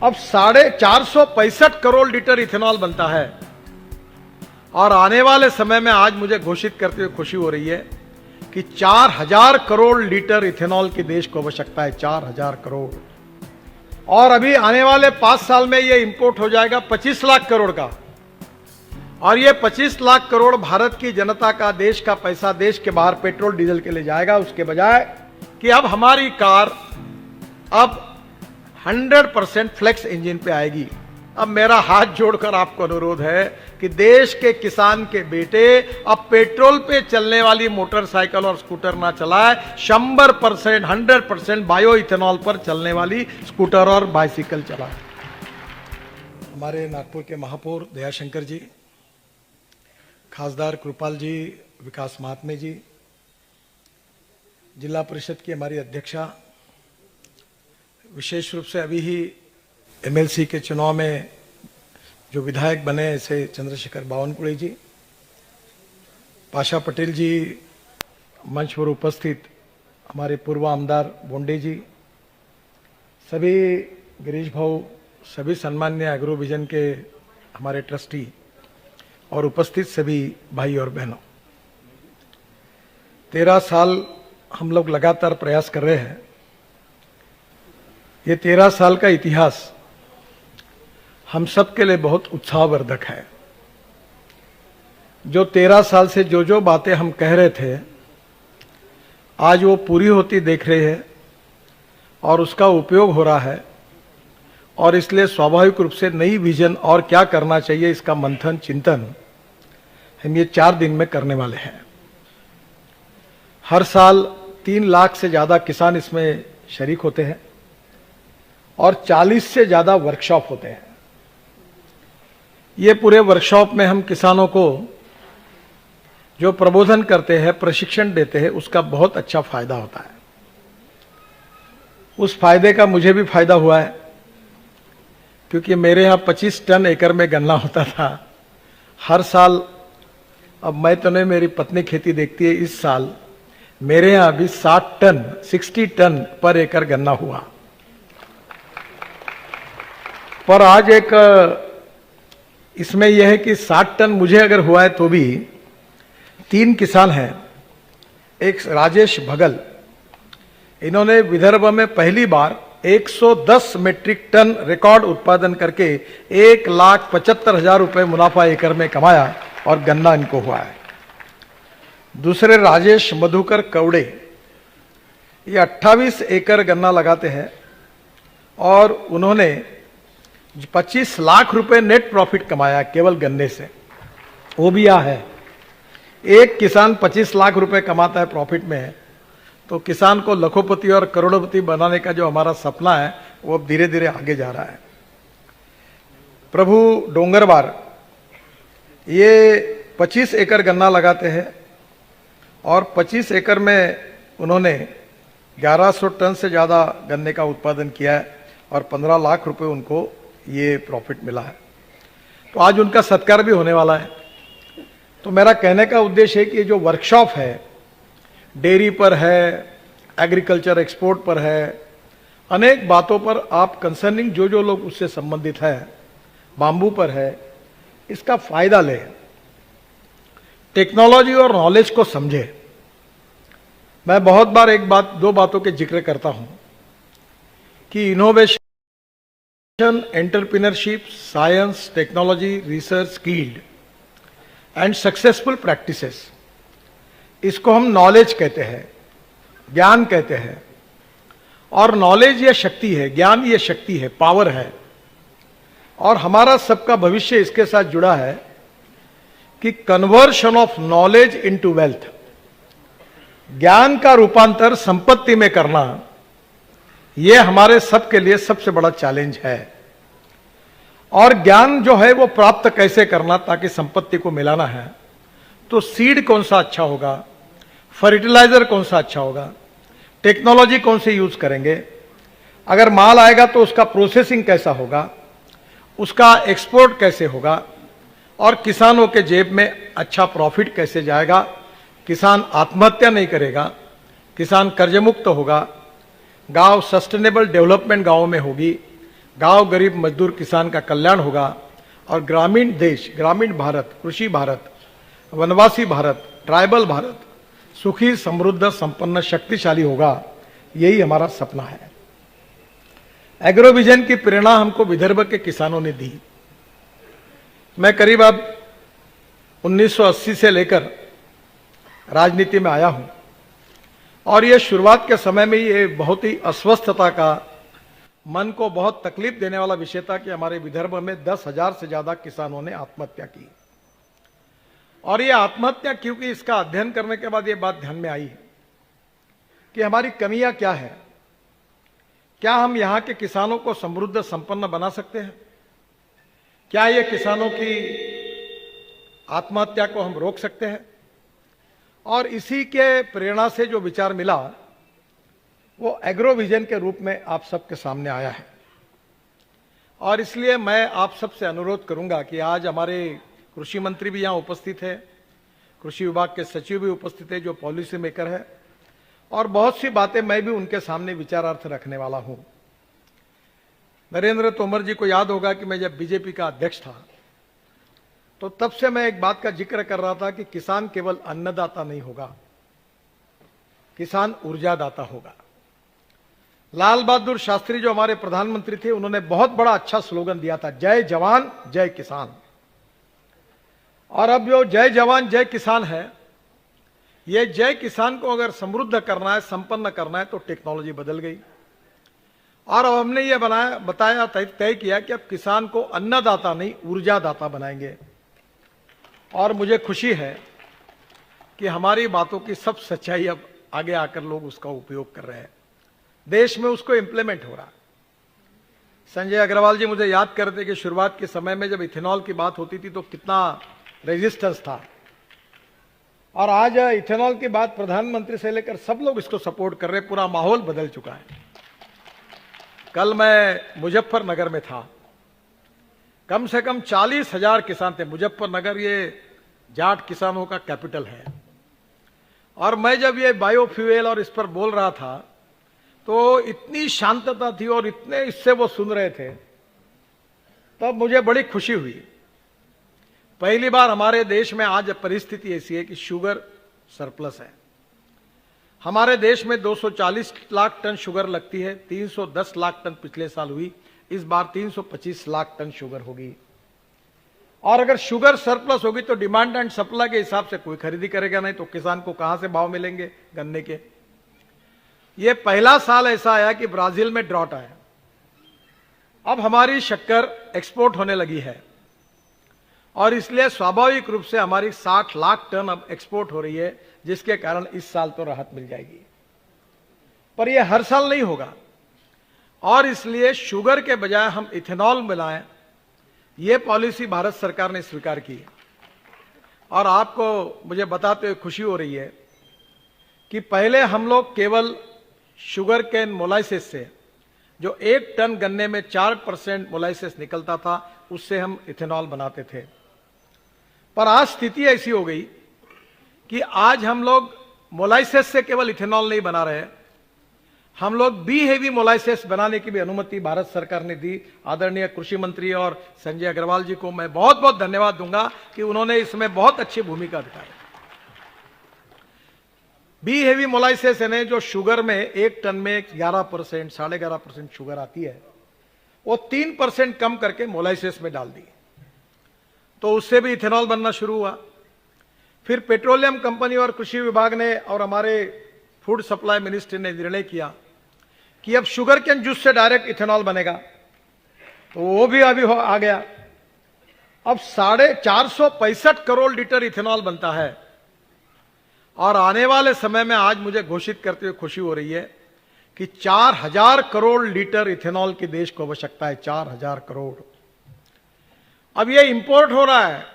अब 465 crore litre ethanol बनता है और आने वाले समय में आज मुझे घोषित करते हुए खुशी हो रही है कि 4000 करोड़ लीटर इथेनॉल की देश को आवश्यकता है। 4000 करोड़। और अभी आने वाले 5 साल में यह इंपोर्ट हो जाएगा 25 लाख करोड़ का। और ये 25 लाख करोड़ भारत की जनता का, देश का पैसा देश के बाहर पेट्रोल डीजल के लिए जाएगा, उसके बजाय कि अब हमारी कार अब 100% फ्लेक्स इंजन पे आएगी। अब मेरा हाथ जोड़कर आपको अनुरोध है कि देश के किसान के बेटे अब पेट्रोल पे चलने वाली मोटरसाइकिल और स्कूटर ना चलाए, 100% बायो इथेनॉल पर चलने वाली स्कूटर और बाइसिकल चलाए। हमारे नागपुर के महापौर दयाशंकर जी, खासदार कृपाल जी, विकास महात्मे जी, जिला परिषद की हमारी अध्यक्षा, विशेष रूप से अभी ही एमएलसी के चुनाव में जो विधायक बने ऐसे चंद्रशेखर बावनकुळे जी, पाशा पटेल जी, मंच पर उपस्थित हमारे पूर्व आमदार बोंडे जी, सभी गिरीश भाऊ, सभी सम्मान्य एग्रो विजन के हमारे ट्रस्टी और उपस्थित सभी भाई और बहनों, 13 साल हम लोग लगातार प्रयास कर रहे हैं। ये 13 साल का इतिहास हम सब के लिए बहुत उत्साहवर्धक है। जो 13 साल से जो बातें हम कह रहे थे आज वो पूरी होती देख रहे हैं और उसका उपयोग हो रहा है। और इसलिए स्वाभाविक रूप से नई विजन और क्या करना चाहिए इसका मंथन चिंतन हम ये 4 दिन में करने वाले हैं। हर साल 3 लाख से ज्यादा किसान इसमें शरीक होते हैं और 40 से ज्यादा वर्कशॉप होते हैं। ये पूरे वर्कशॉप में हम किसानों को जो प्रबोधन करते हैं, प्रशिक्षण देते हैं, उसका बहुत अच्छा फायदा होता है। उस फायदे का मुझे भी फायदा हुआ है क्योंकि मेरे यहाँ 25 टन एकड़ में गन्ना होता था हर साल। अब मैं तो नहीं, मेरी पत्नी खेती देखती है। इस साल मेरे यहाँ अभी 60 टन पर एकड़ गन्ना हुआ। पर आज एक इसमें यह है कि 60 टन मुझे अगर हुआ है तो भी 3 किसान हैं। एक राजेश भगल, इन्होंने विदर्भ में पहली बार 110 मीट्रिक टन रिकॉर्ड उत्पादन करके 1,75,000 रुपए मुनाफा एकड़ में कमाया और गन्ना इनको हुआ है। दूसरे राजेश मधुकर कवड़े, ये 28 एकड़ गन्ना लगाते हैं और उन्होंने 25 लाख रुपए नेट प्रॉफिट कमाया केवल गन्ने से। वो भी यह है, एक किसान 25 लाख रुपए कमाता है प्रॉफिट में, तो किसान को लखोपति और करोड़पति बनाने का जो हमारा सपना है वो अब धीरे धीरे आगे जा रहा है। प्रभु डोंगरवार, ये 25 एकड़ गन्ना लगाते हैं और 25 एकड़ में उन्होंने 1100 टन से ज्यादा गन्ने का उत्पादन किया है और 15 लाख रुपए उनको ये प्रॉफिट मिला है। तो आज उनका सत्कार भी होने वाला है। तो मेरा कहने का उद्देश्य है कि ये जो वर्कशॉप है, डेयरी पर है, एग्रीकल्चर एक्सपोर्ट पर है, अनेक बातों पर आप कंसर्निंग जो लोग उससे संबंधित है, बांबू पर है, इसका फायदा ले, टेक्नोलॉजी और नॉलेज को समझे। मैं बहुत बार एक बात, 2 बातों के जिक्र करता हूं कि innovation, entrepreneurship, science, technology, research, skilled and successful practices, इसको हम नॉलेज कहते हैं, ज्ञान कहते हैं। और नॉलेज ये शक्ति है, ज्ञान ये शक्ति है, पावर है। और हमारा सबका भविष्य इसके साथ जुड़ा है कि conversion of knowledge into wealth, ज्ञान का रूपांतर संपत्ति में करना, यह हमारे सबके लिए सबसे बड़ा चैलेंज है। और ज्ञान जो है वो प्राप्त कैसे करना ताकि संपत्ति को मिलाना है, तो सीड कौन सा अच्छा होगा, फर्टिलाइजर कौन सा अच्छा होगा, टेक्नोलॉजी कौन सी यूज करेंगे, अगर माल आएगा तो उसका प्रोसेसिंग कैसा होगा, उसका एक्सपोर्ट कैसे होगा, और किसानों के जेब में अच्छा प्रॉफिट कैसे जाएगा, किसान आत्महत्या नहीं करेगा, किसान कर्ज मुक्त होगा, गांव सस्टेनेबल डेवलपमेंट गांव में होगी, गांव गरीब मजदूर किसान का कल्याण होगा और ग्रामीण देश, ग्रामीण भारत, कृषि भारत, वनवासी भारत, ट्राइबल भारत सुखी, समृद्ध, संपन्न, शक्तिशाली होगा। यही हमारा सपना है। एग्रो विजन की प्रेरणा हमको विदर्भ के किसानों ने दी। मैं करीब अब 1980 से लेकर राजनीति में आया हूं और ये शुरुआत के समय में ये बहुत ही अस्वस्थता का, मन को बहुत तकलीफ देने वाला विषय था कि हमारे विदर्भ में 10,000 से ज्यादा किसानों ने आत्महत्या की। और ये आत्महत्या क्योंकि इसका अध्ययन करने के बाद ये बात ध्यान में आई कि हमारी कमियां क्या है, क्या हम यहां के किसानों को समृद्ध संपन्न बना सकते हैं, क्या ये किसानों की आत्महत्या को हम रोक सकते हैं। और इसी के प्रेरणा से जो विचार मिला वो एग्रो विजन के रूप में आप सबके सामने आया है। और इसलिए मैं आप सबसे अनुरोध करूंगा कि आज हमारे कृषि मंत्री भी यहां उपस्थित है, कृषि विभाग के सचिव भी उपस्थित है जो पॉलिसी मेकर है, और बहुत सी बातें मैं भी उनके सामने विचारार्थ रखने वाला हूं। नरेंद्र तोमर जी को याद होगा कि मैं जब बीजेपी का अध्यक्ष था तो तब से मैं एक बात का जिक्र कर रहा था कि किसान केवल अन्नदाता नहीं होगा, किसान ऊर्जादाता होगा। लाल बहादुर शास्त्री जो हमारे प्रधानमंत्री थे, उन्होंने बहुत बड़ा अच्छा स्लोगन दिया था, जय जवान जय किसान। और अब जो जय जवान जय किसान है, ये जय किसान को अगर समृद्ध करना है, संपन्न करना है, तो टेक्नोलॉजी बदल गई। और अब हमने ये बताया, तय किया कि अब किसान को अन्नदाता नहीं ऊर्जादाता बनाएंगे। और मुझे खुशी है कि हमारी बातों की सब सच्चाई अब आगे आकर लोग उसका उपयोग कर रहे हैं, देश में उसको इंप्लीमेंट हो रहा है। संजय अग्रवाल जी मुझे याद करते कि शुरुआत के समय में जब इथेनॉल की बात होती थी तो कितना रेजिस्टेंस था, और आज इथेनॉल की बात प्रधानमंत्री से लेकर सब लोग इसको सपोर्ट कर रहे हैं। पूरा माहौल बदल चुका है। कल मैं मुजफ्फरनगर में था, कम से कम 40,000 किसान थे। मुजफ्फरनगर ये जाट किसानों का कैपिटल है। और मैं जब ये बायोफ्यूल और इस पर बोल रहा था तो इतनी शांतता थी और इतने इससे वो सुन रहे थे, तब मुझे बड़ी खुशी हुई। पहली बार हमारे देश में आज परिस्थिति ऐसी है कि शुगर सरप्लस है। हमारे देश में 240 लाख टन शुगर लगती है, 310 लाख टन पिछले साल हुई, इस बार 325 लाख टन शुगर होगी। और अगर शुगर सरप्लस होगी तो डिमांड एंड सप्लाई के हिसाब से कोई खरीदी करेगा नहीं, तो किसान को कहां से भाव मिलेंगे गन्ने के। ये पहला साल ऐसा आया कि ब्राजील में ड्रॉट आया। अब हमारी शक्कर एक्सपोर्ट होने लगी है और इसलिए स्वाभाविक रूप से हमारी 60 लाख टन अब एक्सपोर्ट हो रही है, जिसके कारण इस साल तो राहत मिल जाएगी। पर यह हर साल नहीं होगा और इसलिए शुगर के बजाय हम इथेनॉल मिलाएं, यह पॉलिसी भारत सरकार ने स्वीकार की है। और आपको मुझे बताते हुए खुशी हो रही है कि पहले हम लोग केवल शुगर केन मोलाइसिस से, जो 1 टन गन्ने में 4% मोलाइसिस निकलता था, उससे हम इथेनॉल बनाते थे। पर आज स्थिति ऐसी हो गई कि आज हम लोग मोलाइसिस से केवल इथेनॉल नहीं बना रहे, हम लोग बी हेवी मोलाइसिस बनाने की भी अनुमति भारत सरकार ने दी। आदरणीय कृषि मंत्री और संजय अग्रवाल जी को मैं बहुत बहुत धन्यवाद दूंगा कि उन्होंने इसमें बहुत अच्छी भूमिका दिखाई। बी हेवी मोलाइसिस यानी जो शुगर में 1 टन में 11%, 11.5% शुगर आती है, वो 3% कम करके मोलाइसिस में डाल दी, तो उससे भी इथेनॉल बनना शुरू हुआ। फिर पेट्रोलियम कंपनी और कृषि विभाग ने और हमारे फूड सप्लाई मिनिस्ट्री ने निर्णय किया कि अब शुगर केन जूस से डायरेक्ट इथेनॉल बनेगा, तो वो भी अभी आ गया। अब 465 करोड़ लीटर इथेनॉल बनता है और आने वाले समय में आज मुझे घोषित करते हुए खुशी हो रही है कि 4,000 करोड़ लीटर इथेनॉल की देश को आवश्यकता है। 4,000 करोड़। अब ये इंपोर्ट हो रहा है।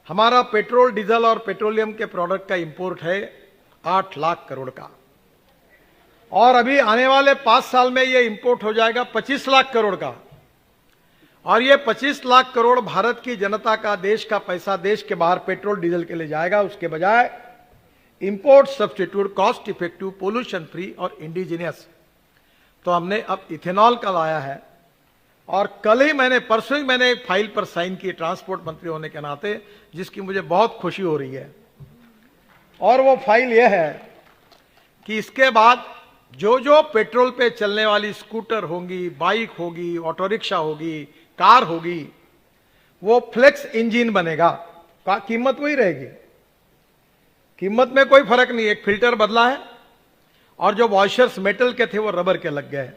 हमारा पेट्रोल, डीजल और पेट्रोलियम के प्रोडक्ट का इंपोर्ट है 8 लाख करोड़ का, और अभी आने वाले 5 साल में ये इंपोर्ट हो जाएगा 25 लाख करोड़ का। और ये 25 लाख करोड़ भारत की जनता का, देश का पैसा देश के बाहर पेट्रोल डीजल के लिए जाएगा, उसके बजाय import substitute, cost effective, pollution free और इंडिजिनियस। तो हमने अब इथेनॉल का लाया है और परसों ही मैंने एक फाइल पर साइन की ट्रांसपोर्ट मंत्री होने के नाते, जिसकी मुझे बहुत खुशी हो रही है। और वो फाइल यह है कि इसके बाद जो जो पेट्रोल पे चलने वाली स्कूटर होंगी, बाइक होगी, ऑटो रिक्शा होगी, कार होगी, वो फ्लेक्स इंजन बनेगा। कीमत वही रहेगी, कीमत में कोई फर्क नहीं। एक फिल्टर बदला है और जो वॉशर्स मेटल के थे वो रबर के लग गए।